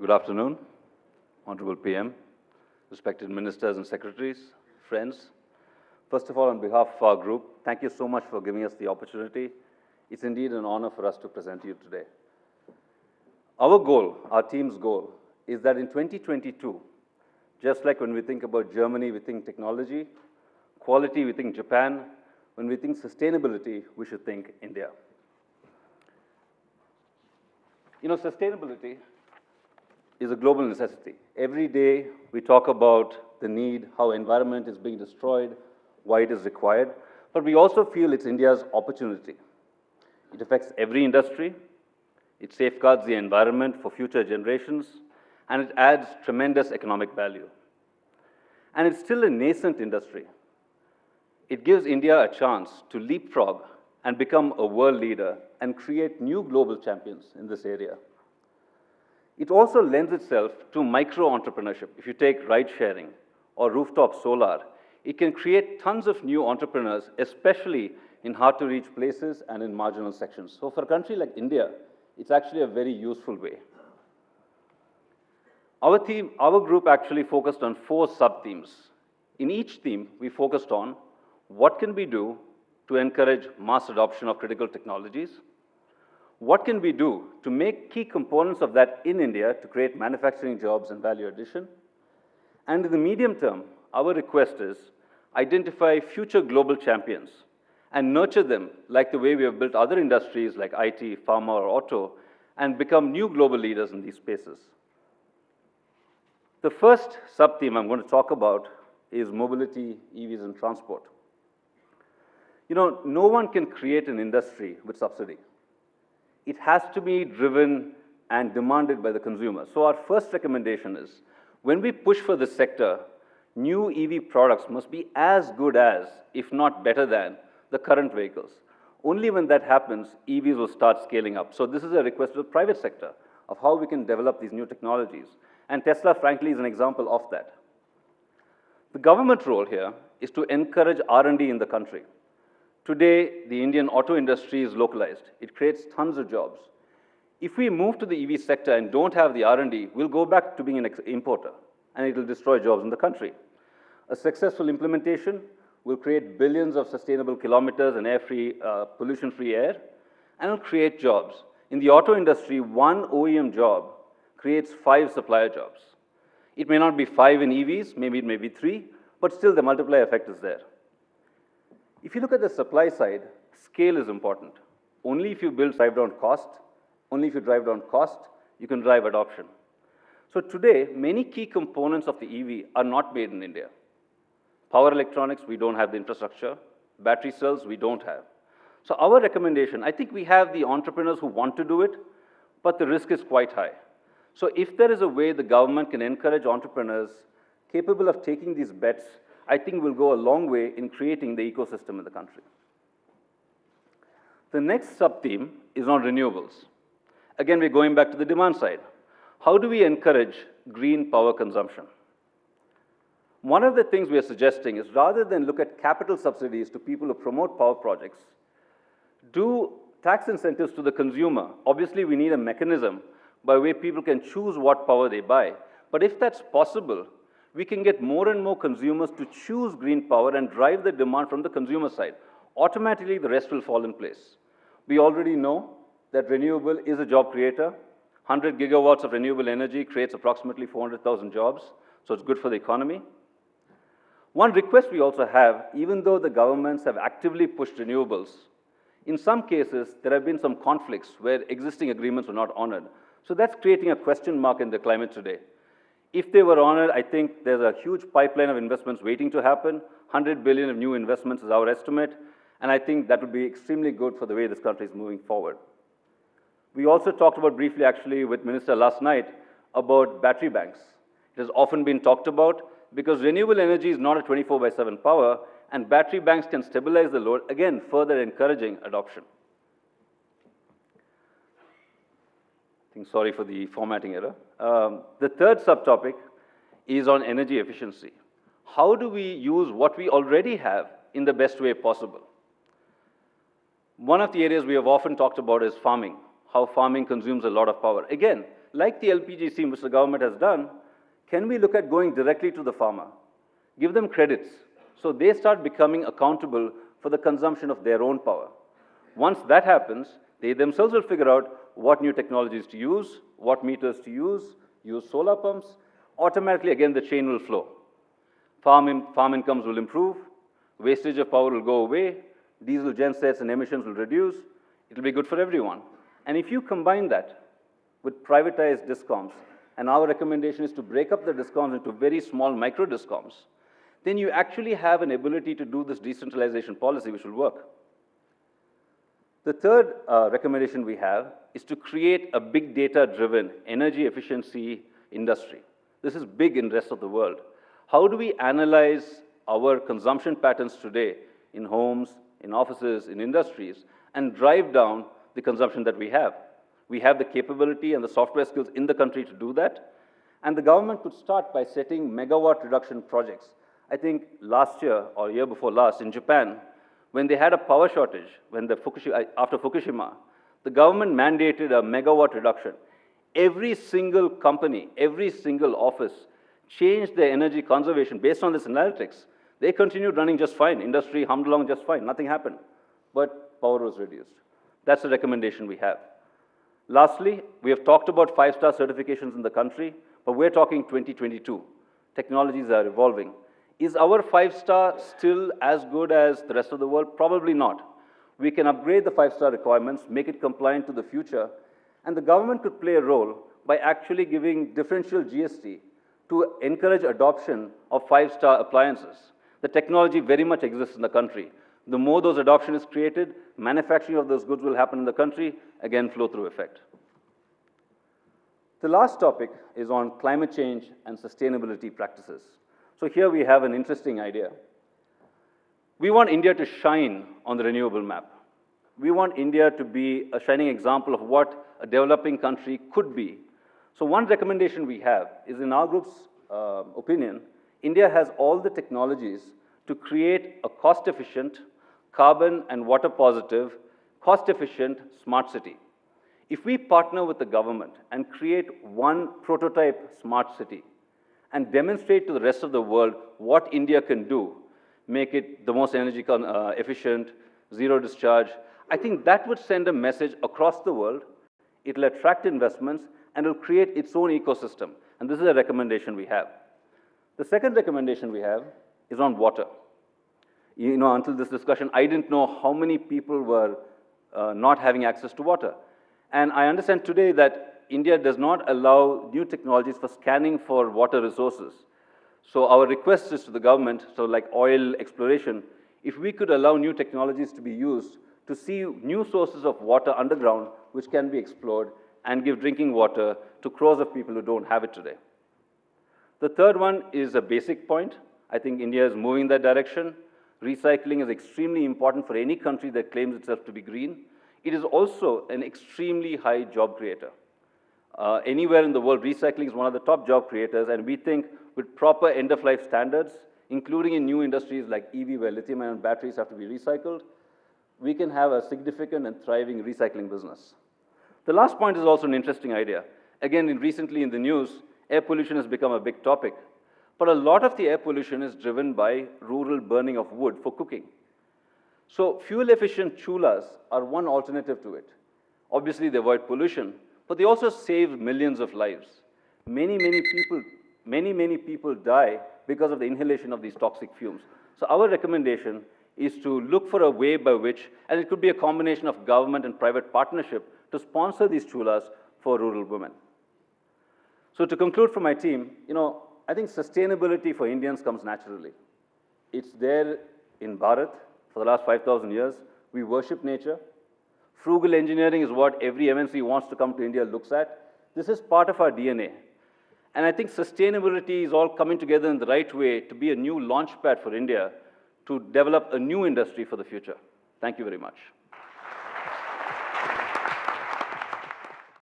Good afternoon, Honorable PM, respected ministers and secretaries, friends. First of all, on behalf of our group, thank you so much for giving us the opportunity. It's indeed an honor for us to present to you today. Our goal, our team's goal, is that in 2022, just like when we think about Germany, we think technology, quality, we think Japan, when we think sustainability, we should think India. You know, sustainability is a global necessity. Every day we talk about the need, how environment is being destroyed, why it is required, but we also feel it's India's opportunity. It affects every industry, it safeguards the environment for future generations, and it adds tremendous economic value. And it's still a nascent industry. It gives India a chance to leapfrog and become a world leader and create new global champions in this area. It also lends itself to micro-entrepreneurship. If you take ride-sharing or rooftop solar, it can create tons of new entrepreneurs, especially in hard-to-reach places and in marginal sections. So for a country like India, it's actually a very useful way. Our group actually focused on 4 sub-themes. In each theme, we focused on what can we do to encourage mass adoption of critical technologies, what can we do to make key components of that in India to create manufacturing jobs and value addition, and in the medium term, our request is identify future global champions and nurture them like the way we have built other industries like IT, pharma, or auto, and become new global leaders in these spaces. The first sub-theme I'm going to talk about is mobility, EVs, and transport. You know, no one can create an industry with subsidy. It has to be driven and demanded by the consumer. So our first recommendation is, when we push for this sector, new EV products must be as good as, if not better than, the current vehicles. Only when that happens, EVs will start scaling up. So this is a request to the private sector of how we can develop these new technologies. And Tesla, frankly, is an example of that. The government role here is to encourage R&D in the country. Today, the Indian auto industry is localized. It creates tons of jobs. If we move to the EV sector and don't have the R&D, we'll go back to being an importer, and it will destroy jobs in the country. A successful implementation will create billions of sustainable kilometers and air-free, pollution-free air, and will create jobs. In the auto industry, 1 OEM job creates 5 supplier jobs. It may not be 5 in EVs, maybe it may be 3, but still the multiplier effect is there. If you look at the supply side, scale is important. Only if you drive down cost, you can drive adoption. So today, many key components of the EV are not made in India. Power electronics, we don't have the infrastructure. Battery cells, we don't have. So our recommendation, I think we have the entrepreneurs who want to do it, but the risk is quite high. So if there is a way the government can encourage entrepreneurs capable of taking these bets, I think we'll go a long way in creating the ecosystem in the country. The next sub-theme is on renewables. Again, we're going back to the demand side. How do we encourage green power consumption? One of the things we are suggesting is, rather than look at capital subsidies to people who promote power projects, do tax incentives to the consumer. Obviously, we need a mechanism by which people can choose what power they buy. But if that's possible, we can get more and more consumers to choose green power and drive the demand from the consumer side. Automatically, the rest will fall in place. We already know that renewable is a job creator. 100 gigawatts of renewable energy creates approximately 400,000 jobs, so it's good for the economy. One request we also have, even though the governments have actively pushed renewables, in some cases, there have been some conflicts where existing agreements were not honored. So that's creating a question mark in the climate today. If they were honored, I think there's a huge pipeline of investments waiting to happen. 100 billion of new investments is our estimate, and I think that would be extremely good for the way this country is moving forward. We also talked about briefly, actually, with Minister last night about battery banks. It has often been talked about because renewable energy is not a 24/7 power, and battery banks can stabilize the load, again, further encouraging adoption. Sorry for the formatting error. The third subtopic is on energy efficiency. How do we use what we already have in the best way possible? One of the areas we have often talked about is farming, how farming consumes a lot of power. Again, like the LPG scheme which the government has done, can we look at going directly to the farmer? Give them credits so they start becoming accountable for the consumption of their own power. Once that happens, they themselves will figure out what new technologies to use, what meters to use solar pumps. Automatically, again, the chain will flow. Farm incomes will improve, wastage of power will go away, diesel gensets and emissions will reduce. It will be good for everyone. And if you combine that with privatized discoms, and our recommendation is to break up the discoms into very small micro discoms, then you actually have an ability to do this decentralization policy which will work. The third recommendation we have is to create a big data-driven energy efficiency industry. This is big in the rest of the world. How do we analyze our consumption patterns today in homes, in offices, in industries, and drive down the consumption that we have? We have the capability and the software skills in the country to do that. And the government could start by setting megawatt reduction projects. I think last year or year before last in Japan, when they had a power shortage, after Fukushima, the government mandated a megawatt reduction. Every single company, every single office changed their energy conservation based on this analytics. They continued running just fine. Industry hummed along just fine. Nothing happened. But power was reduced. That's the recommendation we have. Lastly, we have talked about 5-star certifications in the country, but we're talking 2022. Technologies are evolving. Is our 5-star still as good as the rest of the world? Probably not. We can upgrade the 5-star requirements, make it compliant to the future, and the government could play a role by actually giving differential GST to encourage adoption of 5-star appliances. The technology very much exists in the country. The more those adoption is created, manufacturing of those goods will happen in the country, again, flow-through effect. The last topic is on climate change and sustainability practices. So here we have an interesting idea. We want India to shine on the renewable map. We want India to be a shining example of what a developing country could be. So one recommendation we have is, in our group's opinion, India has all the technologies to create a cost-efficient, carbon and water positive, cost-efficient smart city. If we partner with the government and create one prototype smart city and demonstrate to the rest of the world what India can do, make it the most energy efficient, zero discharge, I think that would send a message across the world. It will attract investments and it will create its own ecosystem. And this is a recommendation we have. The second recommendation we have is on water. You know, until this discussion, I didn't know how many people were not having access to water. And I understand today that India does not allow new technologies for scanning for water resources. So our request is to the government, so like oil exploration, if we could allow new technologies to be used to see new sources of water underground which can be explored and give drinking water to crores of people who don't have it today. The third one is a basic point. I think India is moving in that direction. Recycling is extremely important for any country that claims itself to be green. It is also an extremely high job creator. Anywhere in the world, recycling is one of the top job creators, and we think with proper end-of-life standards, including in new industries like EV, where lithium-ion batteries have to be recycled, we can have a significant and thriving recycling business. The last point is also an interesting idea. Again, recently in the news, air pollution has become a big topic. But a lot of the air pollution is driven by rural burning of wood for cooking. So fuel-efficient chulas are one alternative to it. Obviously, they avoid pollution, but they also save millions of lives. Many people die because of the inhalation of these toxic fumes. So our recommendation is to look for a way by which, and it could be a combination of government and private partnership, to sponsor these chulas for rural women. So to conclude for my team, I think sustainability for Indians comes naturally. It's there in Bharat for the last 5,000 years. We worship nature. Frugal engineering is what every MNC who wants to come to India looks at. This is part of our DNA. And I think sustainability is all coming together in the right way to be a new launch pad for India to develop a new industry for the future. Thank you very much.